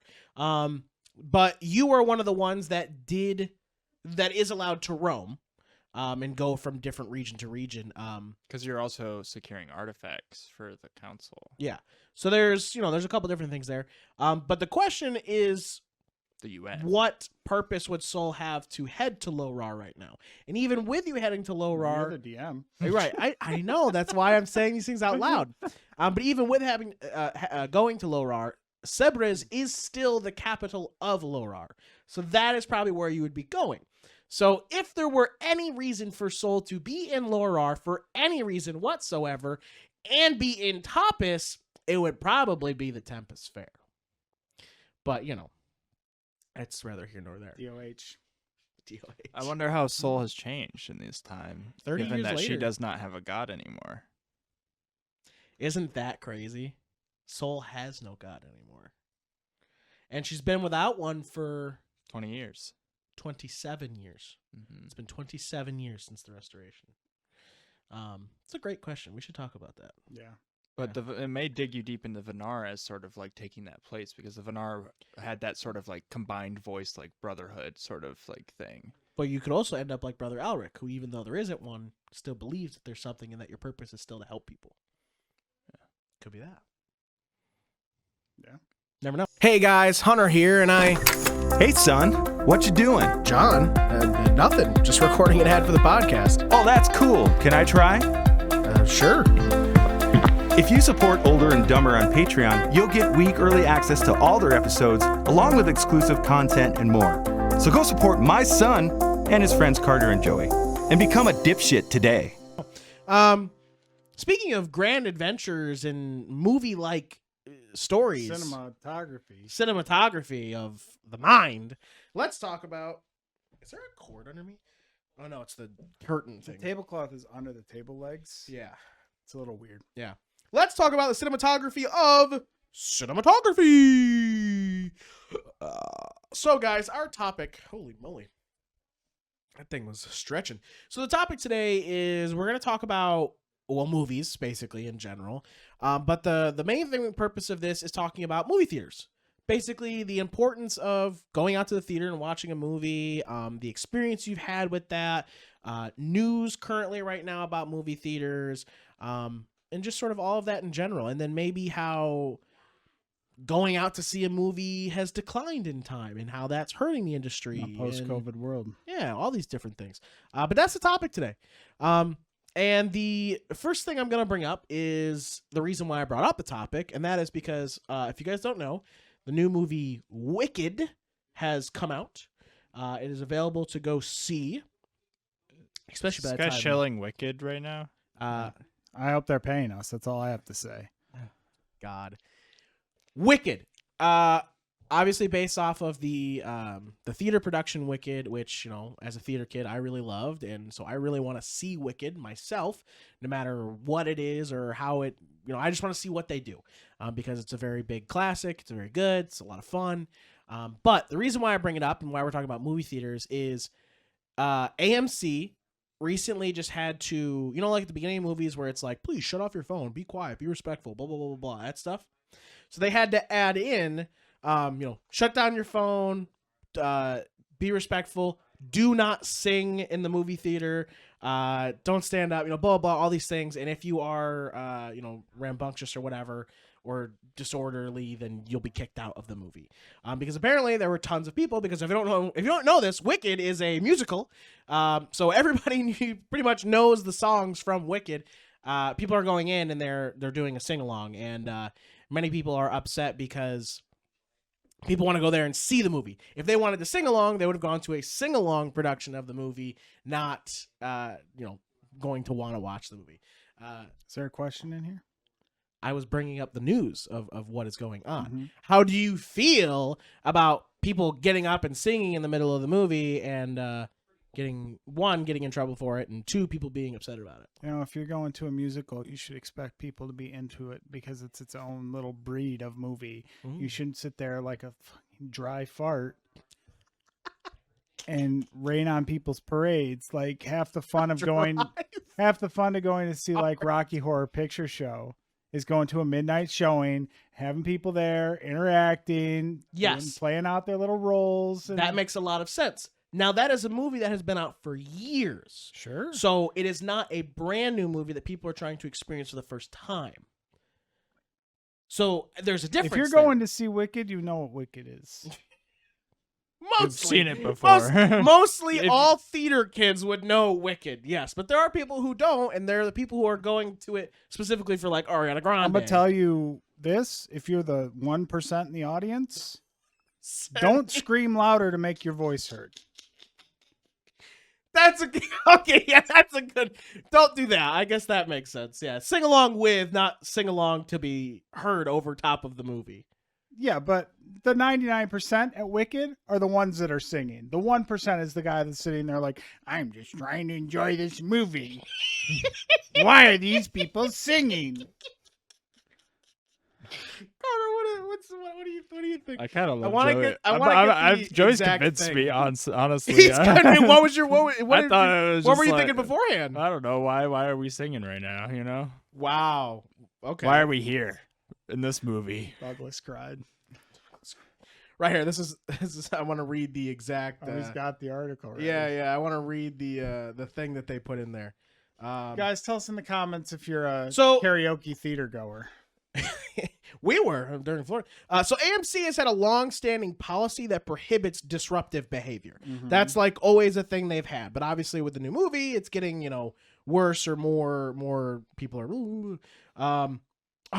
But you are one of the ones that is allowed to roam, and go from different region to region. Because you're also securing artifacts for the council. Yeah. So there's a couple different things there. But the question is, The UN. what purpose would Soul have to head to Lorar right now? And even with you heading to You're Lorar, the DM. you're right. I know. That's why I'm saying these things out loud. But even with having going to Lorar, Sebrez is still the capital of Lorar. So that is probably where you would be going. So if there were any reason for Soul to be in Lorar for any reason whatsoever and be in Tapas, it would probably be the Tempest Fair. But, it's rather here nor there. DOH. I wonder how Soul has changed in this time, 30 given years that she later. does not have a god anymore. Isn't that crazy? Soul has no god anymore. And she's been without one for 20 years. 27 years. Mm-hmm. It's been 27 years since the restoration. It's a great question. We should talk about that. Yeah. But it may dig you deep into Vinar as sort of like taking that place, because the Vinar had that sort of like combined voice, like brotherhood sort of like thing. But you could also end up like Brother Alric, who, even though there isn't one, still believes that there's something and that your purpose is still to help people. Yeah. Could be that. Yeah. Never know. Hey guys, Hunter here, and Hey son, what you doing? John, nothing. Just recording an ad for the podcast. Oh, that's cool. Can I try? Sure. If you support Older and Dumber on Patreon, you'll get week early access to all their episodes, along with exclusive content and more. So go support my son and his friends Carter and Joey, and become a dipshit today. Speaking of grand adventures and movie-like stories, cinematography of the mind, let's talk about. Is there a cord under me? Oh no, it's the curtain The thing. tablecloth is under the table legs. Yeah, It's a little weird. yeah. Let's talk about the cinematography of cinematography. So, guys, our topic. Holy moly, that thing was stretching. So, the topic today is we're going to talk about movies, basically in general. But the main purpose of this is talking about movie theaters. Basically, the importance of going out to the theater and watching a movie, the experience you've had with that, news currently right now about movie theaters, and just sort of all of that in general. And then maybe how going out to see a movie has declined in time and how that's hurting the industry. A post-COVID world. Yeah, all these different things. But that's the topic today. And the first thing I'm going to bring up is the reason why I brought up the topic, and that is because, if you guys don't know, the new movie Wicked has come out. It is available to go see, especially by This the guy's time. shelling Wicked right now. I hope they're paying us. That's all I have to say. God. Wicked. Obviously based off of the theater production Wicked, which, as a theater kid, I really loved. And so I really want to see Wicked myself, no matter what it is or how it, I just want to see what they do, because it's a very big classic. It's very good. It's a lot of fun. But the reason why I bring it up and why we're talking about movie theaters is AMC recently just had to, like at the beginning of movies where it's like, please shut off your phone, be quiet, be respectful, blah, blah, blah, blah, blah, that stuff. So they had to add in, shut down your phone, be respectful, do not sing in the movie theater, don't stand up, blah, blah, all these things. And if you are, rambunctious or whatever, disorderly, then you'll be kicked out of the movie. Because apparently there were tons of people. Because if you don't know this, Wicked is a musical. So everybody pretty much knows the songs from Wicked. People are going in and they're doing a sing along, and many people are upset because people want to go there and see the movie. If they wanted to sing along, they would have gone to a sing along production of the movie, not going to want to watch the movie. Is there a question in here? I was bringing up the news of what is going on. Mm-hmm. How do you feel about people getting up and singing in the middle of the movie and getting in trouble for it, and 2, people being upset about it? You know, if you're going to a musical, you should expect people to be into it because it's its own little breed of movie. Mm. You shouldn't sit there like a fucking dry fart and rain on people's parades. Like half the fun of going to see like Rocky Horror Picture Show is going to a midnight showing, having people there interacting, Yes, playing out their little roles. And that makes a lot of sense. Now, that is a movie that has been out for years. Sure. So it is not a brand new movie that people are trying to experience for the first time. So there's a difference. If you're going to see Wicked, you know what Wicked is. Mostly, You've seen it before. Mostly all theater kids would know Wicked, yes. But there are people who don't, and they're the people who are going to it specifically for like Ariana Grande. I'm going to tell you this. If you're the 1% in the audience, don't scream louder to make your voice heard. That's okay. Yeah, that's a good. Don't do that. I guess that makes sense. Yeah, sing along with, not sing along to be heard over top of the movie. Yeah, but the 99% at Wicked are the ones that are singing. The 1% is the guy that's sitting there like, I'm just trying to enjoy this movie. Why are these people singing? Connor, what do you think? I kind of love wanna Joey. get- I wanna get the Joey's exact convinced thing. me, honestly. He's gonna be, what was your what? I thought it was what just were you like- thinking beforehand? I don't know. Why are we singing right now, you know? Wow. Okay. Why are we here in this movie? Douglas cried. Right here. This is I want to read the exact. Oh, he's got the article right. Yeah. I want to read the thing that they put in there. Guys, tell us in the comments if you're a So- karaoke theater goer. We were during Florida. So AMC has had a long-standing policy that prohibits disruptive behavior. Mhm. That's like always a thing they've had. But obviously with the new movie, it's getting, worse or more people are.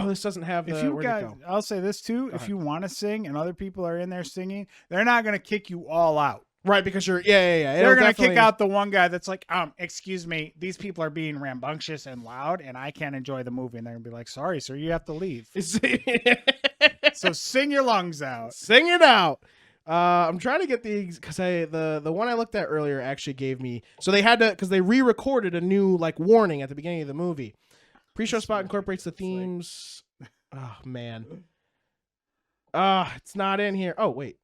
This doesn't have the. If you where'd it guys, go? I'll say this too. If ahead. you want to sing and other people are in there singing, they're not going to kick you all out. Right, because you're. Yeah. They're going to kick out the one guy that's like, excuse me, these people are being rambunctious and loud, and I can't enjoy the movie. And they're going to be like, sorry, sir, you have to leave. So sing your lungs out. Sing it out. I'm trying to get because the one I looked at earlier actually gave me. So they had to, because they re-recorded a new like warning at the beginning of the movie. Pre-show spot incorporates the themes. Oh man. It's not in here. Oh wait.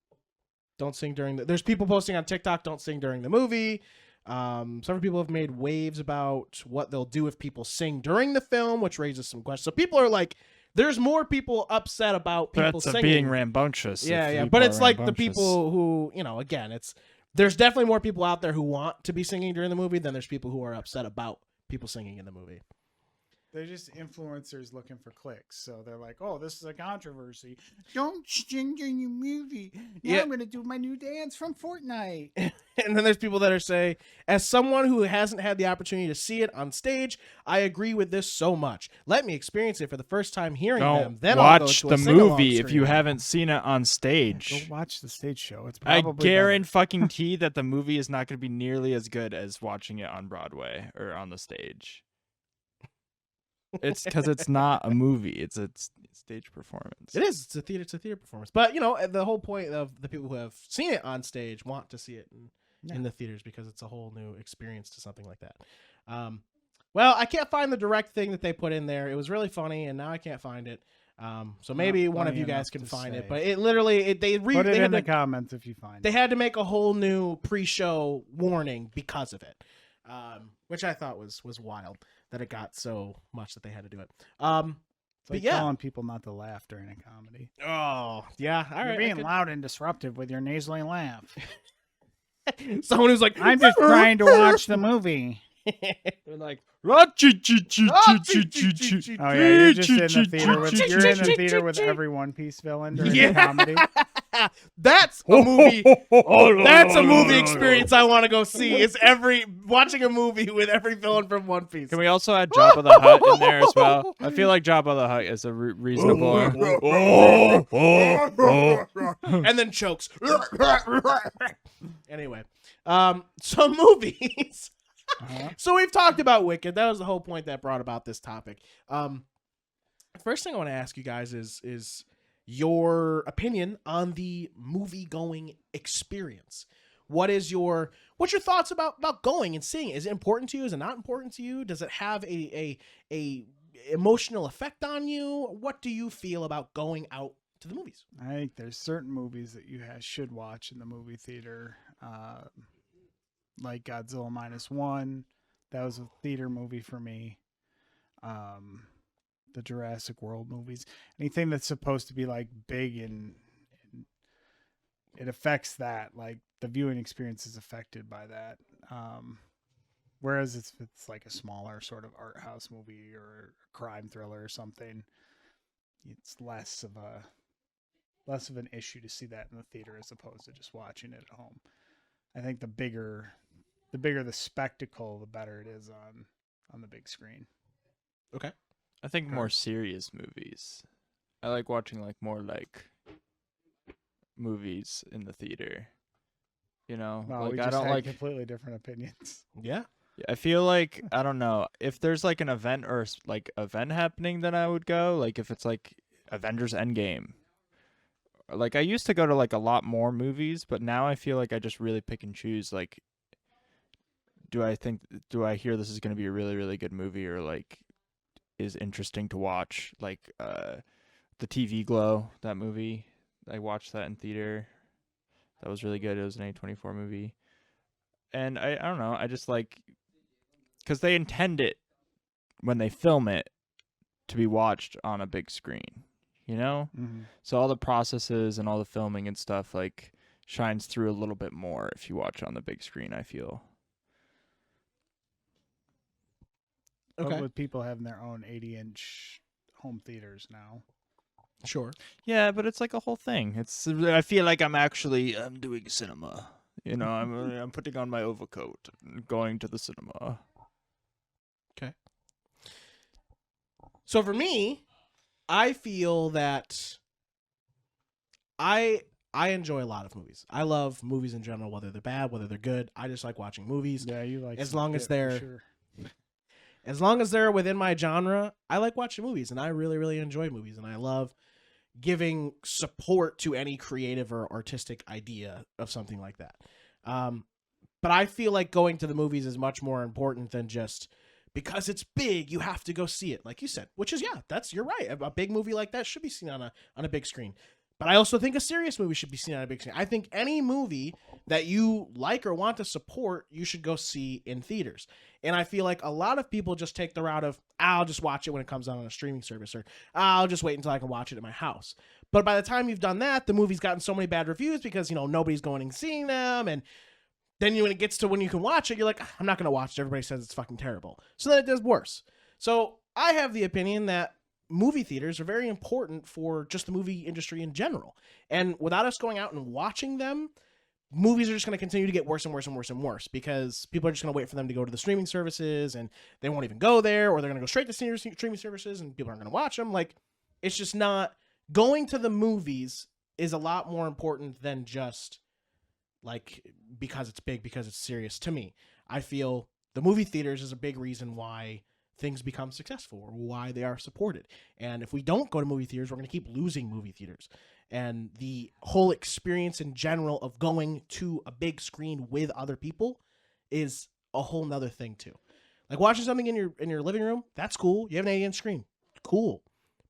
Don't sing during the. There's people posting on TikTok. Don't sing during the movie. Several people have made waves about what they'll do if people sing during the film, which raises some questions. So people are like, there's more people upset about people Threats of singing. being rambunctious. Yeah. But it's like the people who, again, there's definitely more people out there who want to be singing during the movie than there's people who are upset about people singing in the movie. They're just influencers looking for clicks. So they're like, oh, this is a controversy. Don't sing during your movie. Now I'm going to do my new dance from Fortnite. And then there's people that are saying, as someone who hasn't had the opportunity to see it on stage, I agree with this so much. Let me experience it for the first time hearing them. Then I'll go watch to the a sing-along movie if you screening. haven't seen it on stage. Go watch the stage show. It's I probably better. guarantee that the movie is not going to be nearly as good as watching it on Broadway or on the stage. It's because it's not a movie; it's a stage performance. It is. It's a theater performance. But the whole point of the people who have seen it on stage want to see it in the theaters because it's a whole new experience to something like that. Well, I can't find the direct thing that they put in there. It was really funny, and now I can't find it. So maybe one of you guys can find it. But it literally they Put it had in the to, comments if you find they it. had to make a whole new pre-show warning because of it, which I thought was wild that it got so much that they had to do it. It's but like yeah. telling people not to laugh during a comedy. Oh, yeah. All You're right. being loud and disruptive with your nasally laugh. Someone who's like, I'm just trying to watch the movie. They're like, Oh yeah, you're just in the theater with every One Piece villain during the comedy. That's a movie. That's a movie experience I want to go see. Is watching a movie with every villain from One Piece. can we also add Jabba the Hutt in there as well? I feel like Jabba the Hutt is a reasonable. And then chokes. Anyway, so movies. So we've talked about Wicked. That was the whole point that brought about this topic. First thing I want to ask you guys is your opinion on the movie-going experience. What's your thoughts about going and seeing it? Is it important to you? Is it not important to you? Does it have a emotional effect on you? What do you feel about going out to the movies? I think there's certain movies that you should watch in the movie theater, like Godzilla -1. That was a theater movie for me. The Jurassic World movies, anything that's supposed to be like big and it affects that, like the viewing experience is affected by that. Whereas it's like a smaller sort of art house movie or a crime thriller or something, it's less of an issue to see that in the theater as opposed to just watching it at home. I think the bigger the spectacle, the better it is on the big screen. Okay. I think more serious movies. I like watching like more like movies in the theater. You know, Well, like we I just don't had like. completely different opinions. Yeah. I feel like I don't know if there's like an event or like event happening, then I would go. Like if it's like Avengers Endgame. Like I used to go to like a lot more movies, but now I feel like I just really pick and choose. Like, do I hear this is going to be a really, really good movie or like is interesting to watch? Like the TV Glow, that movie. I watched that in theater. That was really good. It was an A24 movie. And I don't know. I just like, because they intend it when they film it to be watched on a big screen, you know? Mm-hmm. So all the processes and all the filming and stuff like shines through a little bit more if you watch it on the big screen, I feel. Okay. Okay. But with people having their own 80-inch home theaters now. Sure. Yeah, but it's like a whole thing. I feel like I'm doing cinema. You know, I'm putting on my overcoat and going to the cinema. Okay. So for me, I feel that I enjoy a lot of movies. I love movies in general, whether they're bad, whether they're good. I just like watching movies. Yeah, you like as some long as shit, for they're sure. as long as they're within my genre. I like watching movies, and I really, really enjoy movies, and I love giving support to any creative or artistic idea of something like that. But I feel like going to the movies is much more important than just because it's big, you have to go see it, like you said, which is, you're right. A big movie like that should be seen on a big screen. But I also think a serious movie should be seen on a big screen. I think any movie that you like or want to support, you should go see in theaters. And I feel like a lot of people just take the route of, I'll just watch it when it comes out on a streaming service, or I'll just wait until I can watch it at my house. But by the time you've done that, the movie's gotten so many bad reviews because, nobody's going and seeing them. And then when it gets to when you can watch it, you're like, I'm not going to watch it. Everybody says it's fucking terrible. So then it does worse. So I have the opinion that movie theaters are very important for just the movie industry in general. And without us going out and watching them, movies are just going to continue to get worse and worse and worse and worse because people are just going to wait for them to go to the streaming services and they won't even go there, or they're going to go straight to streaming services and people aren't going to watch them. Like, it's just not going to the movies is a lot more important than just like, because it's big, because it's serious. To me, I feel the movie theaters is a big reason why things become successful or why they are supported. And if we don't go to movie theaters, we're going to keep losing movie theaters. And the whole experience in general of going to a big screen with other people is a whole nother thing too. Like watching something in your living room, that's cool. You have an 80-inch screen. Cool.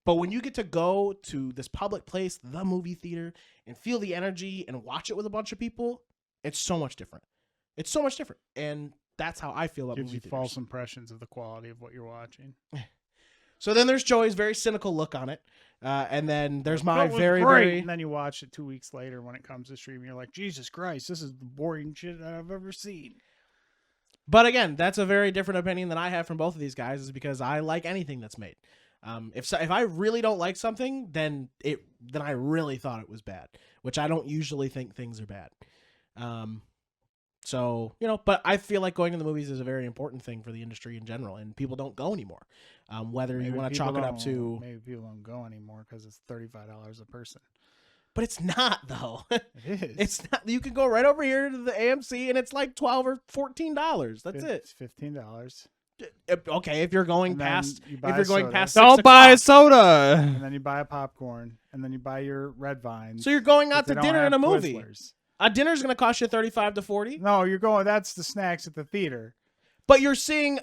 But when you get to go to this public place, the movie theater, and feel the energy and watch it with a bunch of people, it's so much different. It's so much different. And that's how I feel about Gives movie you theaters. false impressions of the quality of what you're watching. So then there's Joey's very cynical look on it. And then there's my That was very, great. very... And then you watch it 2 weeks later when it comes to streaming. You're like, Jesus Christ, this is the boring shit I've ever seen. But again, that's a very different opinion than I have from both of these guys, is because I like anything that's made. If I really don't like something, then I really thought it was bad, which I don't usually think things are bad. So, but I feel like going to the movies is a very important thing for the industry in general, and people don't go anymore. Whether you want to chalk it up to... Maybe people don't go anymore because it's $35 a person. But it's not, though. It is. It's not. You can go right over here to the AMC, and it's like $12 or $14. That's it. It's $15. Okay, if you're going past... past Don't 6 buy a o'clock. soda. And then you buy a popcorn, and then you buy your red vines. So you're going out but to they don't dinner and a have movie. Twizzlers. A dinner's going to cost you $35 to $40. No, you're going. That's the snacks at the theater. But you're seeing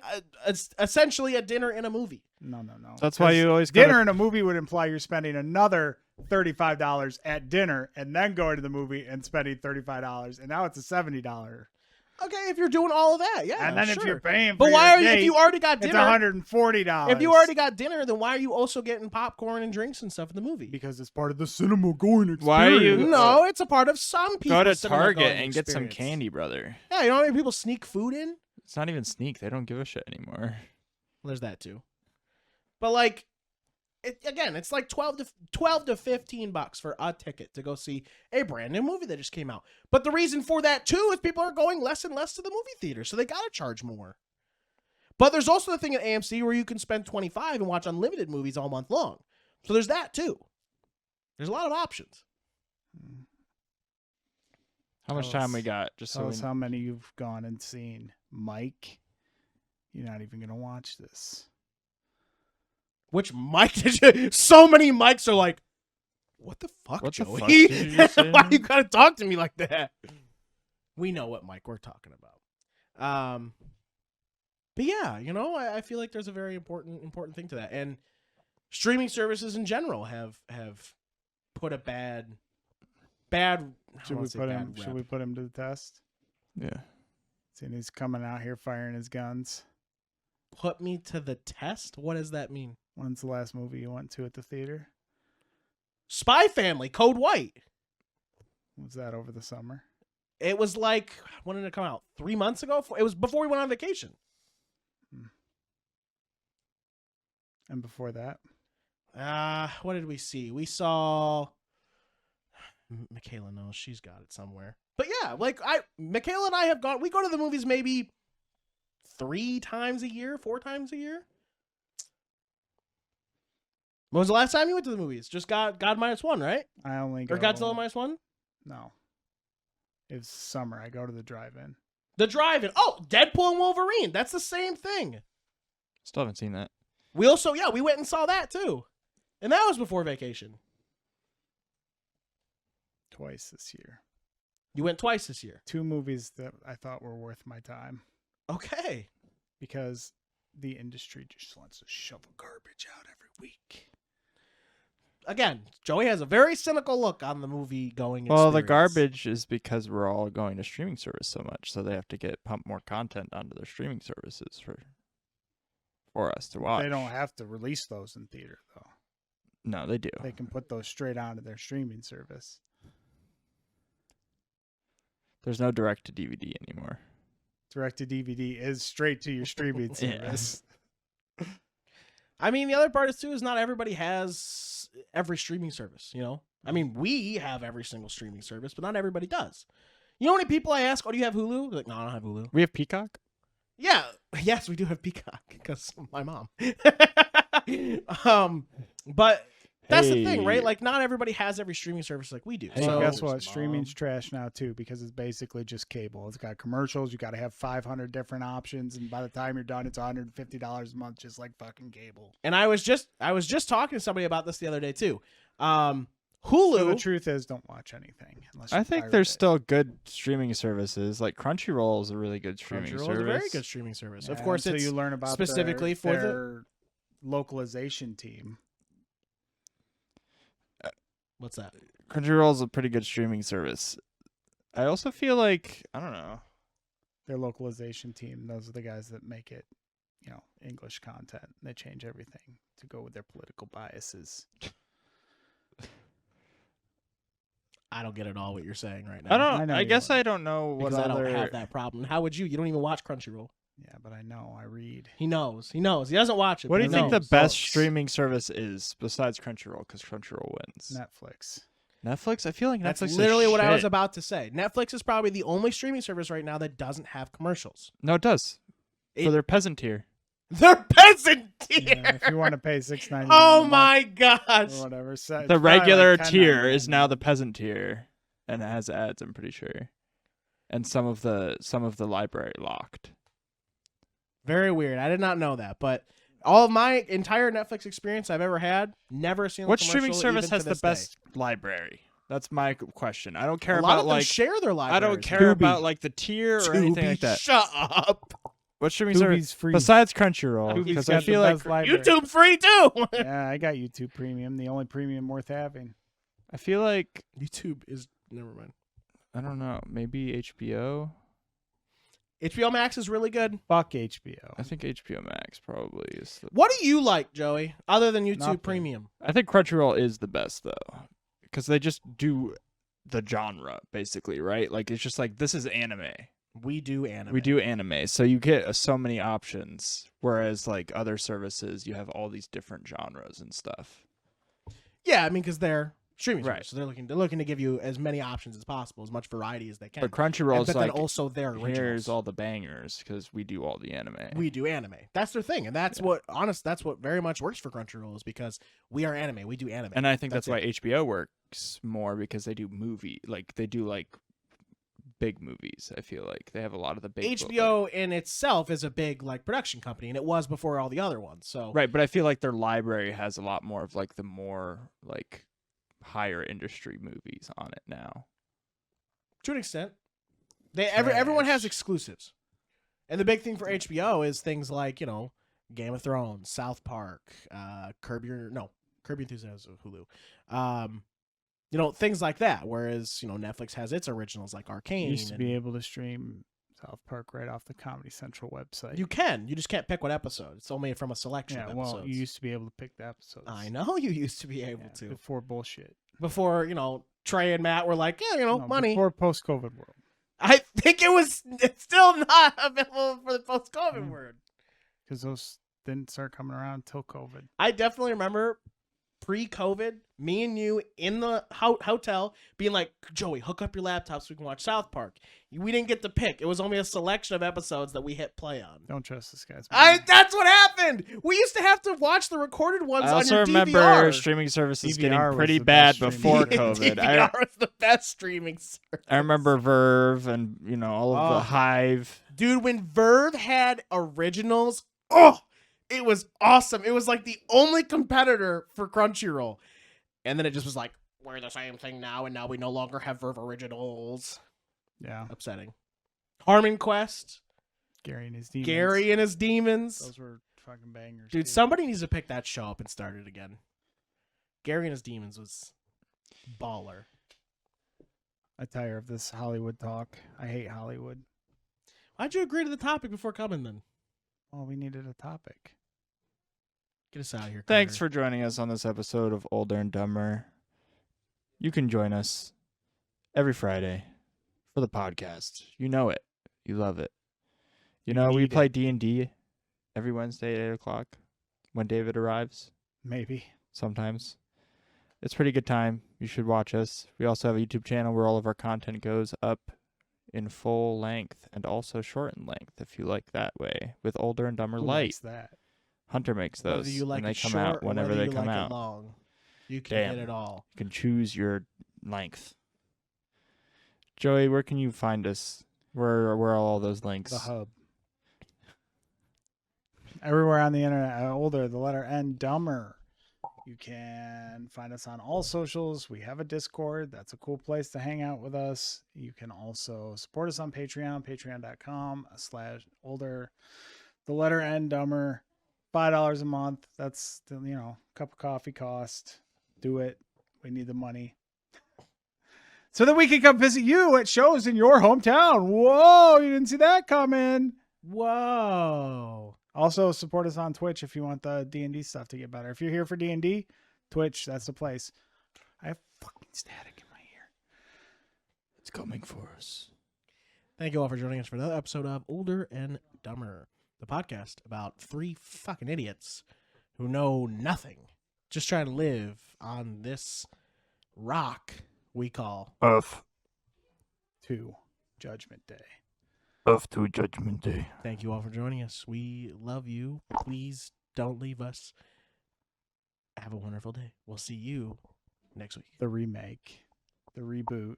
essentially a dinner in a movie. No. That's why you always dinner in a movie would imply you're spending another $35 at dinner and then going to the movie and spending $35, and now it's a $70. Okay, if you're doing all of that, yeah. And then sure. if you're paying, but for why your are you? If date, you already got dinner, it's $140. If you already got dinner, then why are you also getting popcorn and drinks and stuff in the movie? Because it's part of the cinema going experience. Why are you? No, it's a part of some people. Go to Target and get some candy, brother. Yeah, you know how many people sneak food in? It's not even sneak. They don't give a shit anymore. Well, there's that too. But like, it's like $12 to $15 for a ticket to go see a brand new movie that just came out. But the reason for that too is people are going less and less to the movie theater, so they gotta charge more. But there's also the thing at AMC where you can spend $25 and watch unlimited movies all month long. So there's that too. There's a lot of options. How much time we got? Just tell us how many you've gone and seen. Mike, you're not even gonna watch this. Which Mike did you? So many Mikes are like, what the fuck, What the Joey? fuck did you just say? Why you gotta talk to me like that? We know what Mike we're talking about. But yeah, I feel like there's a very important thing to that, and streaming services in general have put a bad. Should we put him to the test? Yeah. Seeing he's coming out here firing his guns. Put me to the test? What does that mean? When's the last movie you went to at the theater? Spy Family, Code White. Was that over the summer? It was like, when did it come out? 3 months ago? It was before we went on vacation. And before that? What did we see? We saw... Michaela knows. She's got it somewhere. But yeah, Michaela and I have gone... We go to the movies maybe 3 times a year, 4 times a year. When was the last time you went to the movies? Just God -1, right? I only go... Or Godzilla -1? No. It's summer. I go to the drive-in. The drive-in. Oh, Deadpool and Wolverine. That's the same thing. Still haven't seen that. We also, we went and saw that too. And that was before vacation. Twice this year. You went twice this year. 2 movies that I thought were worth my time. Okay. Because the industry just wants to shovel garbage out every week. Again, Joey has a very cynical look on the movie going Well, experience. the garbage is because we're all going to streaming service so much, so they have to pump more content onto their streaming services for us to watch. They don't have to release those in theater, though. No, they do. They can put those straight onto their streaming service. There's no direct to DVD anymore. Direct to DVD is straight to your streaming service. I mean, the other part is too is not everybody has every streaming service, I mean, we have every single streaming service, but not everybody does. You know how many people I ask, "Oh, do you have Hulu?" They're like, "No, I don't have Hulu." We have Peacock? Yeah. Yes, we do have Peacock because my mom. But that's the thing, right? Like, not everybody has every streaming service like we do. Hey, so guess what? Streaming's trash now, too, because it's basically just cable. It's got commercials. You got to have 500 different options, and by the time you're done, it's $150 a month, just like fucking cable. And I was just talking to somebody about this the other day, too. Hulu. So the truth is, don't watch anything. Unless I think there's still good streaming services. Like Crunchyroll is a really good streaming service. Crunchyroll is a very good streaming service. Yeah, of course, until it's you learn about specifically their localization team. What's that? Crunchyroll is a pretty good streaming service. I also feel like, I don't know. Their localization team, those are the guys that make it, English content. They change everything to go with their political biases. I don't get at all what you're saying right now. I don't. know I you guess would. I don't know what because I other. don't have that problem. How would you? You don't even watch Crunchyroll. Yeah, but I know. I read. He knows. He knows. He doesn't watch it. What do but you he think the knows. best streaming service is besides Crunchyroll? Because Crunchyroll wins. Netflix. Netflix. I feel like That's Netflix is literally what I was shit. about to say. Netflix is probably the only streaming service right now that doesn't have commercials. No, it does. For their peasant tier. They're peasant tier. Yeah, if you want to pay $6.99. Oh my gosh. Or whatever. So it's The probably regular like tier $10.99. is now the peasant tier, and it has ads. I'm pretty sure, and some of the library locked. Very weird. I did not know that, but all of my entire Netflix experience I've ever had, never seen. What a streaming commercial service even has to the this best day. library? That's my question. I don't care A lot about of them like share their I libraries. don't care Tubi. about like the tier or anything like that. Shut up. What streaming Tubi's service free. besides Crunchyroll? Tubi's Because got I the feel like best library. YouTube free too. Yeah, I got YouTube Premium, the only premium worth having. I feel like YouTube is never mind. I don't know. Maybe HBO. HBO Max is really good. Fuck HBO. I think HBO Max probably is. What do you like, Joey, other than YouTube Nothing. Premium? I think Crunchyroll is the best though, because they just do the genre basically, right? Like it's just like this is anime. We do anime. We do anime, so you get so many options. Whereas like other services, you have all these different genres and stuff. Yeah, I mean, because they're streaming Right. service, so they're looking to give you as many options as possible, as much variety as they can. But Crunchyroll's but like, then also their originals. here's all the bangers because we do all the anime. We do anime. That's their thing, and that's that's what very much works for Crunchyroll is because we are anime. We do anime, And I think that's it. why HBO works more because they do they do like big movies. I feel like they have a lot of the big HBO in itself is a big like production company, and it was before all the other ones. So right, but I feel like their library has a lot more of like the more like higher industry movies on it now. to an extent, everyone has exclusives, and the big thing for HBO is things like Game of Thrones, South Park, Curb Your Enthusiasm, Hulu, things like that. Whereas Netflix has its originals like Arcane. You used to be able to stream South Park right off the Comedy Central website. You just can't pick what episode. It's only from a selection of episodes. Well, you used to be able to pick the episodes. I know you used to be able to. Before bullshit. Before, Trey and Matt were like, yeah, No, money. Before post-COVID world. I think it's still not available for the post-COVID word. Because those didn't start coming around until COVID. I definitely remember pre-COVID, me and you in the hotel being like, Joey, hook up your laptop so we can watch South Park. We didn't get to pick. It was only a selection of episodes that we hit play on. Don't trust this guy's. That's what happened. We used to have to watch the recorded ones I on also your remember DVR. streaming services DVR getting was pretty the bad best before streaming COVID. DVR was the best streaming service. I remember Verve and all of the Hive. Dude, when Verve had originals, it was awesome. It was like the only competitor for Crunchyroll. And then it just was like, we're the same thing now, and now we no longer have Verve originals. Yeah. Upsetting. Harmon Quest. Gary and his demons. Gary and his demons. Those were fucking bangers. Dude, somebody needs to pick that show up and start it again. Gary and his demons was baller. I tire of this Hollywood talk. I hate Hollywood. Why'd you agree to the topic before coming then? Well, we needed a topic. Get us out of here. Thanks Carter. for joining us on this episode of Older and Dumber. You can join us every Friday for the podcast. You know it. You love it. We play D&D every Wednesday at 8 o'clock when David arrives. Maybe. Sometimes. It's a pretty good time. You should watch us. We also have a YouTube channel where all of our content goes up in full length and also shortened length if you like that way with Older and Dumber Who Light. likes that? Hunter makes those. Whether you like and they it come short out or whenever whether they you come like out. it long. You can Damn. hit it all. You can choose your length. Joey, where can you find us? Where are all those links? The hub. Everywhere on the internet. Older, the letter N, dumber. You can find us on all socials. We have a Discord. That's a cool place to hang out with us. You can also support us on Patreon, patreon.com/older, the letter N, dumber. $5 a month. That's, cup of coffee cost. Do it. We need the money. So that we can come visit you at shows in your hometown. Whoa, you didn't see that coming. Whoa. Also, support us on Twitch if you want the D&D stuff to get better. If you're here for D&D, Twitch, that's the place. I have fucking static in my ear. It's coming for us. Thank you all for joining us for another episode of Older and Dumber, the podcast about three fucking idiots who know nothing, just trying to live on this rock we call Earth. To Judgment Day. Earth to Judgment Day. Thank you all for joining us. We love you. Please don't leave us. Have a wonderful day. We'll see you next week. The remake. The reboot.